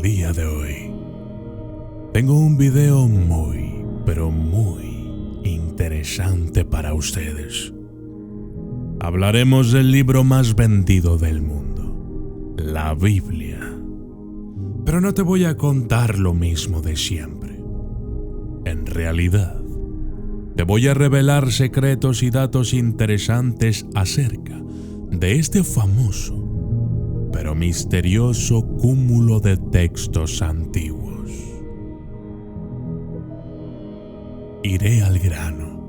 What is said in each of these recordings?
día de hoy tengo un video muy, pero muy interesante para ustedes. Hablaremos del libro más vendido del mundo, la Biblia. Pero no te voy a contar lo mismo de siempre. En realidad, te voy a revelar secretos y datos interesantes acerca de este famoso pero misterioso cúmulo de textos antiguos. Iré al grano.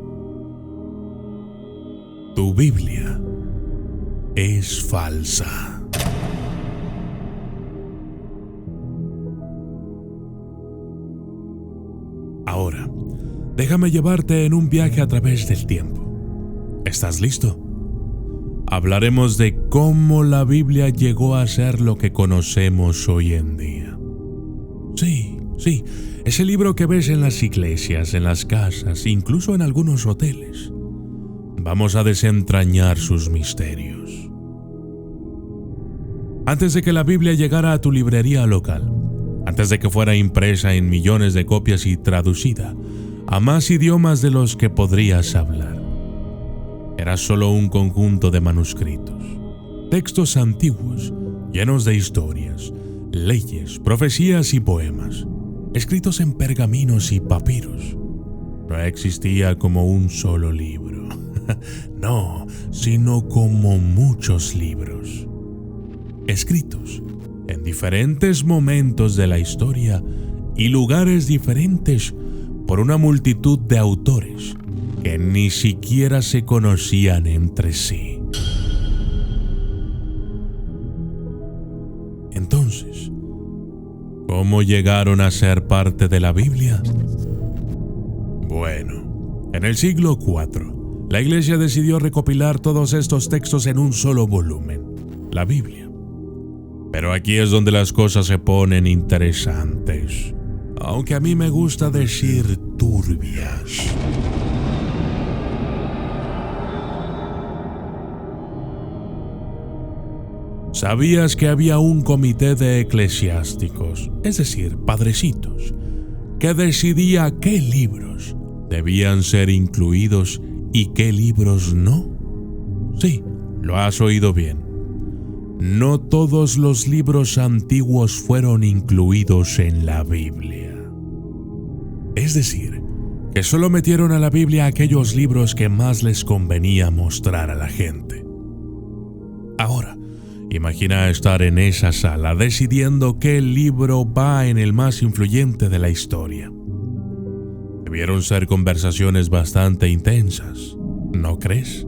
Tu Biblia es falsa. Ahora, déjame llevarte en un viaje a través del tiempo. ¿Estás listo? Hablaremos de cómo la Biblia llegó a ser lo que conocemos hoy en día. Sí, ese libro que ves en las iglesias, en las casas, incluso en algunos hoteles. Vamos a desentrañar sus misterios. Antes de que la Biblia llegara a tu librería local, antes de que fuera impresa en millones de copias y traducida a más idiomas de los que podrías hablar, era solo un conjunto de manuscritos, textos antiguos llenos de historias, leyes, profecías y poemas, escritos en pergaminos y papiros. No existía como un solo libro, no, sino como muchos libros, escritos en diferentes momentos de la historia y lugares diferentes por una multitud de autores que ni siquiera se conocían entre sí. Entonces, ¿cómo llegaron a ser parte de la Biblia? Bueno, en el siglo IV, la Iglesia decidió recopilar todos estos textos en un solo volumen, la Biblia. Pero aquí es donde las cosas se ponen interesantes, aunque a mí me gusta decir turbias. ¿Sabías que había un comité de eclesiásticos, es decir, padrecitos, que decidía qué libros debían ser incluidos y qué libros no? Sí, lo has oído bien. No todos los libros antiguos fueron incluidos en la Biblia. Es decir, que solo metieron a la Biblia aquellos libros que más les convenía mostrar a la gente. Ahora, imagina estar en esa sala decidiendo qué libro va en el más influyente de la historia. Debieron ser conversaciones bastante intensas, ¿no crees?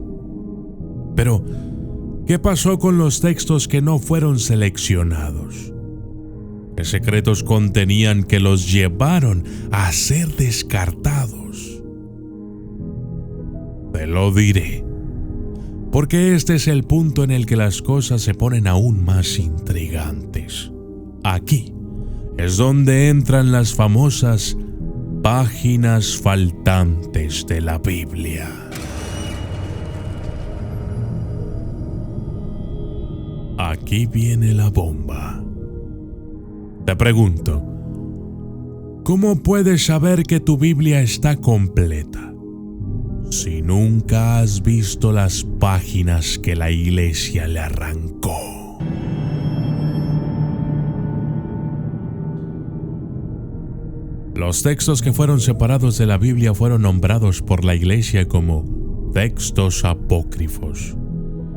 Pero, ¿qué pasó con los textos que no fueron seleccionados? ¿Qué secretos contenían que los llevaron a ser descartados? Te lo diré, porque este es el punto en el que las cosas se ponen aún más intrigantes. Aquí es donde entran las famosas páginas faltantes de la Biblia. Aquí viene la bomba. Te pregunto, ¿cómo puedes saber que tu Biblia está completa si nunca has visto las páginas que la Iglesia le arrancó? Los textos que fueron separados de la Biblia fueron nombrados por la Iglesia como textos apócrifos,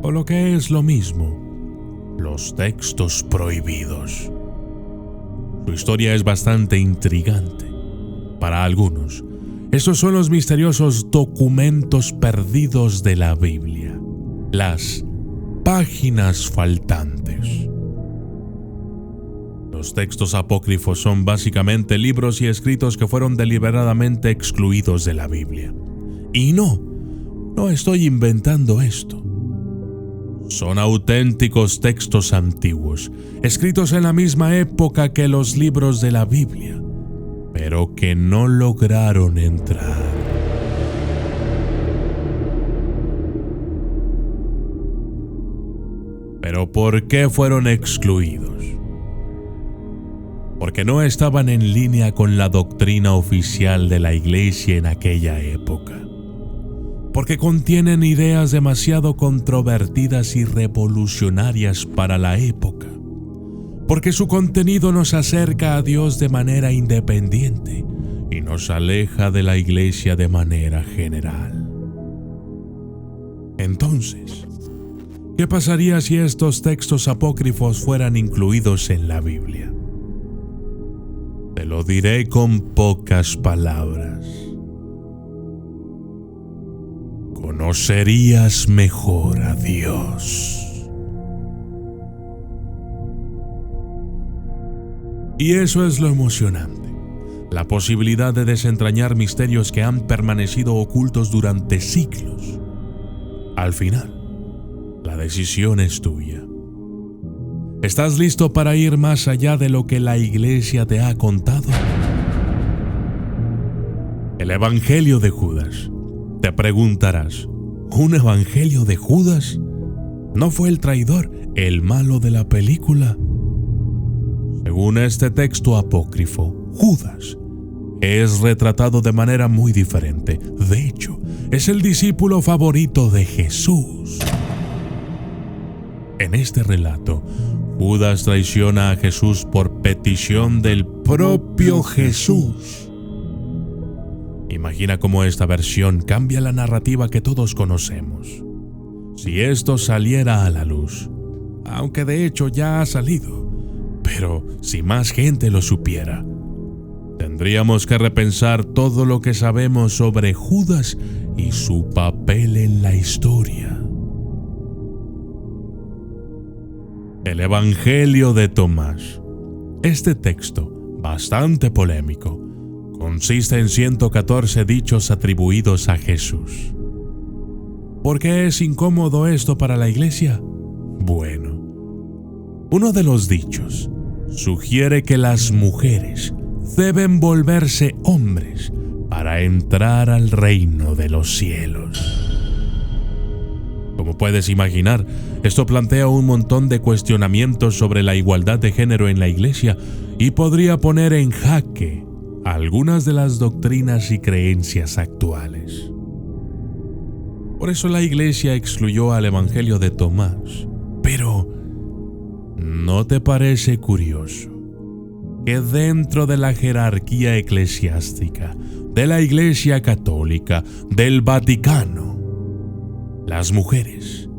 o lo que es lo mismo, los textos prohibidos. Su historia es bastante intrigante. Para algunos, estos son los misteriosos documentos perdidos de la Biblia, las páginas faltantes. Los textos apócrifos son básicamente libros y escritos que fueron deliberadamente excluidos de la Biblia. Y no estoy inventando esto. Son auténticos textos antiguos, escritos en la misma época que los libros de la Biblia, pero que no lograron entrar. ¿Pero por qué fueron excluidos? porque no estaban en línea con la doctrina oficial de la Iglesia en aquella época, porque contienen ideas demasiado controvertidas y revolucionarias para la época, porque su contenido nos acerca a Dios de manera independiente y nos aleja de la Iglesia de manera general. Entonces, ¿qué pasaría si estos textos apócrifos fueran incluidos en la Biblia? Te lo diré con pocas palabras. Conocerías mejor a Dios. Y eso es lo emocionante, la posibilidad de desentrañar misterios que han permanecido ocultos durante siglos. Al final, la decisión es tuya. ¿Estás listo para ir más allá de lo que la Iglesia te ha contado? El Evangelio de Judas. Te preguntarás, ¿un Evangelio de Judas? ¿No fue el traidor, el malo de la película? Según este texto apócrifo, Judas es retratado de manera muy diferente. De hecho, es el discípulo favorito de Jesús. En este relato, Judas traiciona a Jesús por petición del propio Jesús. Imagina cómo esta versión cambia la narrativa que todos conocemos. Si esto saliera a la luz, aunque de hecho ya ha salido, pero si más gente lo supiera, tendríamos que repensar todo lo que sabemos sobre Judas y su papel en la historia. El Evangelio de Tomás. Este texto, bastante polémico, consiste en 114 dichos atribuidos a Jesús. ¿Por qué es incómodo esto para la Iglesia? Bueno, uno de los dichos sugiere que las mujeres deben volverse hombres para entrar al reino de los cielos. Como puedes imaginar, esto plantea un montón de cuestionamientos sobre la igualdad de género en la Iglesia y podría poner en jaque algunas de las doctrinas y creencias actuales. Por eso la Iglesia excluyó al Evangelio de Tomás. Pero, ¿no te parece curioso que dentro de la jerarquía eclesiástica, de la Iglesia Católica, del Vaticano, las mujeres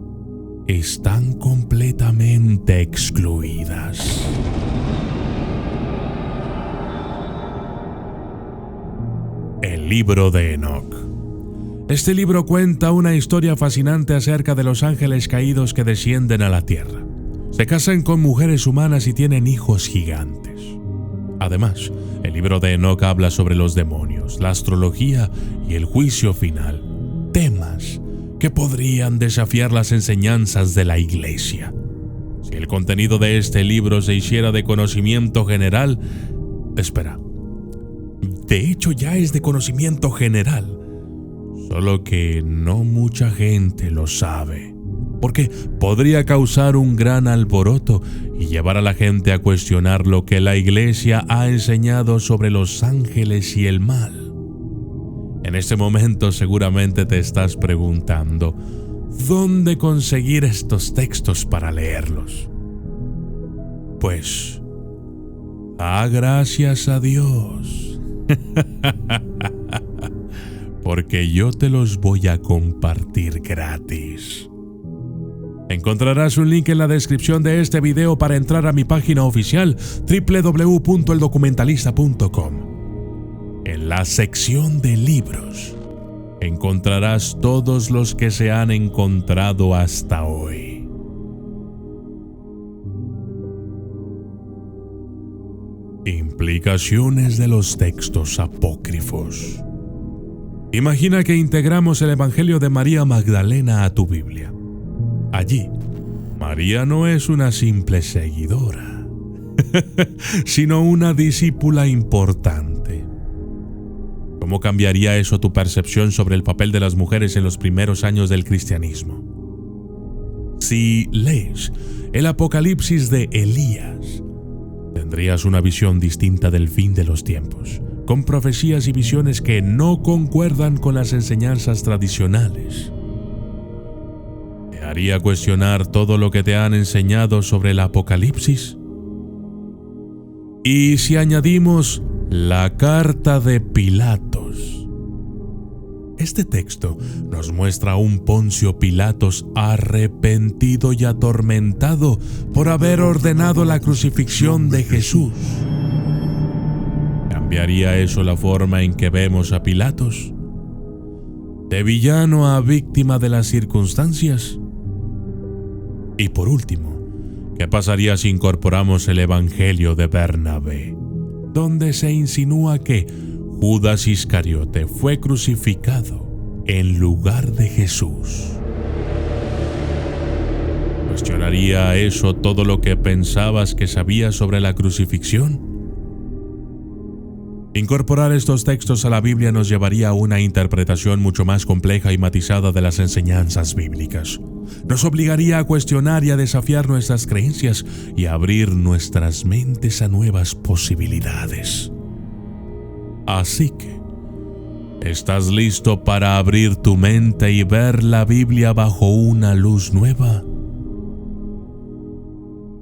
están completamente excluidas? El libro de Enoc. Este libro cuenta una historia fascinante acerca de los ángeles caídos que descienden a la tierra. Se casan con mujeres humanas y tienen hijos gigantes. Además, el libro de Enoc habla sobre los demonios, la astrología y el juicio final, temas que podrían desafiar las enseñanzas de la Iglesia. Si el contenido de este libro se hiciera de conocimiento general, de hecho ya es de conocimiento general, solo que no mucha gente lo sabe, porque podría causar un gran alboroto y llevar a la gente a cuestionar lo que la Iglesia ha enseñado sobre los ángeles y el mal. En este momento seguramente te estás preguntando, ¿dónde conseguir estos textos para leerlos? Pues, gracias a Dios. Porque yo te los voy a compartir gratis. Encontrarás un link en la descripción de este video para entrar a mi página oficial www.eldocumentalista.com. En la sección de libros encontrarás todos los que se han encontrado hasta hoy. Implicaciones de los textos apócrifos. Imagina que integramos el Evangelio de María Magdalena a tu Biblia. Allí, María no es una simple seguidora, sino una discípula importante. ¿Cómo cambiaría eso tu percepción sobre el papel de las mujeres en los primeros años del cristianismo? Si lees el Apocalipsis de Elías, tendrías una visión distinta del fin de los tiempos, con profecías y visiones que no concuerdan con las enseñanzas tradicionales. ¿Te haría cuestionar todo lo que te han enseñado sobre el Apocalipsis? Y si añadimos la carta de Pilatos, este texto nos muestra a un Poncio Pilatos arrepentido y atormentado por haber ordenado la crucifixión de Jesús. ¿Cambiaría eso la forma en que vemos a Pilatos? ¿De villano a víctima de las circunstancias? Y por último, ¿qué pasaría si incorporamos el Evangelio de Bernabé, donde se insinúa que Judas Iscariote fue crucificado en lugar de Jesús? ¿Cuestionaría eso todo lo que pensabas que sabías sobre la crucifixión? Incorporar estos textos a la Biblia nos llevaría a una interpretación mucho más compleja y matizada de las enseñanzas bíblicas. Nos obligaría a cuestionar y a desafiar nuestras creencias y a abrir nuestras mentes a nuevas posibilidades. Así que, ¿estás listo para abrir tu mente y ver la Biblia bajo una luz nueva?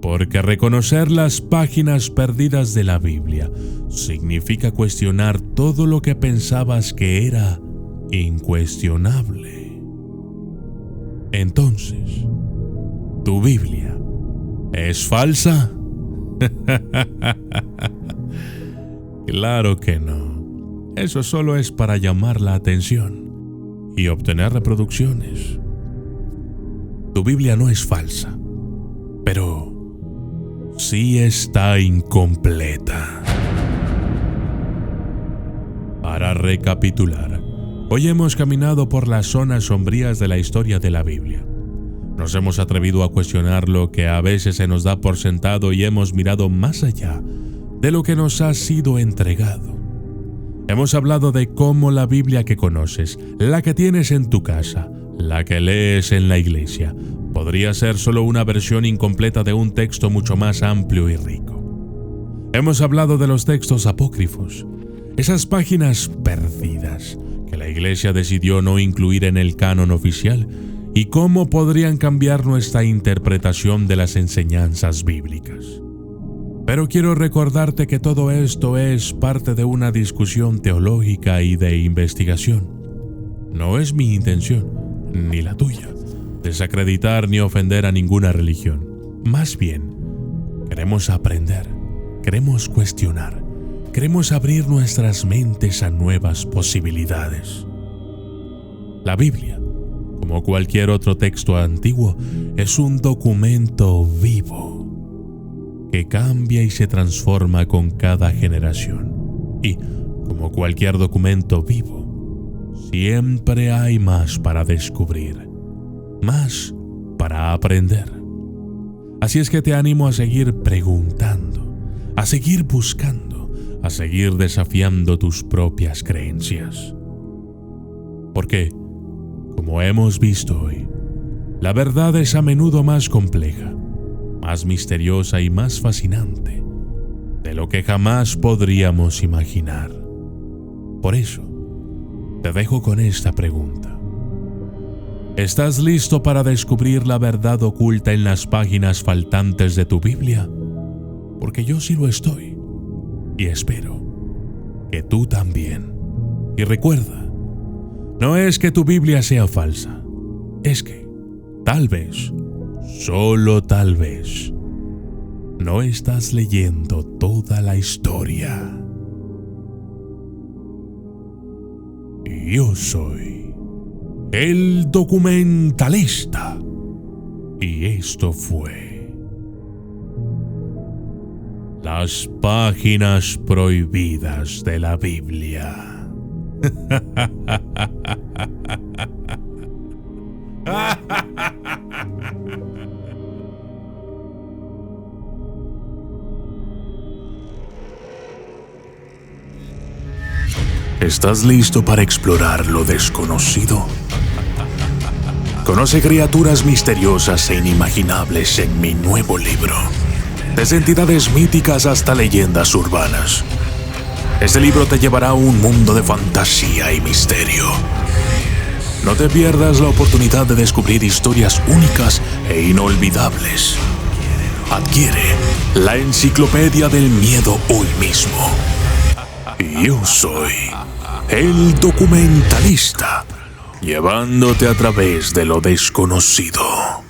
Porque reconocer las páginas perdidas de la Biblia significa cuestionar todo lo que pensabas que era incuestionable. Entonces, ¿tu Biblia es falsa? Claro que no. Eso solo es para llamar la atención y obtener reproducciones. Tu Biblia no es falsa, pero sí está incompleta. Para recapitular, hoy hemos caminado por las zonas sombrías de la historia de la Biblia. Nos hemos atrevido a cuestionar lo que a veces se nos da por sentado y hemos mirado más allá de lo que nos ha sido entregado. Hemos hablado de cómo la Biblia que conoces, la que tienes en tu casa, la que lees en la iglesia, podría ser solo una versión incompleta de un texto mucho más amplio y rico. Hemos hablado de los textos apócrifos, esas páginas perdidas que la iglesia decidió no incluir en el canon oficial y cómo podrían cambiar nuestra interpretación de las enseñanzas bíblicas. Pero quiero recordarte que todo esto es parte de una discusión teológica y de investigación. No es mi intención, ni la tuya, desacreditar ni ofender a ninguna religión. Más bien, queremos aprender, queremos cuestionar, queremos abrir nuestras mentes a nuevas posibilidades. La Biblia, como cualquier otro texto antiguo, es un documento vivo que cambia y se transforma con cada generación. Y, como cualquier documento vivo, siempre hay más para descubrir, más para aprender. Así es que te animo a seguir preguntando, a seguir buscando, a seguir desafiando tus propias creencias. Porque, como hemos visto hoy, la verdad es a menudo más compleja, más misteriosa y más fascinante de lo que jamás podríamos imaginar. Por eso, te dejo con esta pregunta. ¿Estás listo para descubrir la verdad oculta en las páginas faltantes de tu Biblia? Porque yo sí lo estoy, y espero que tú también. Y recuerda, no es que tu Biblia sea falsa, es que, tal vez, solo tal vez, no estás leyendo toda la historia. Yo soy el documentalista y esto fue Las páginas prohibidas de la Biblia. ¿Estás listo para explorar lo desconocido? Conoce criaturas misteriosas e inimaginables en mi nuevo libro, desde entidades míticas hasta leyendas urbanas. Este libro te llevará a un mundo de fantasía y misterio. No te pierdas la oportunidad de descubrir historias únicas e inolvidables. Adquiere la Enciclopedia del Miedo hoy mismo. Yo soy el documentalista, llevándote a través de lo desconocido.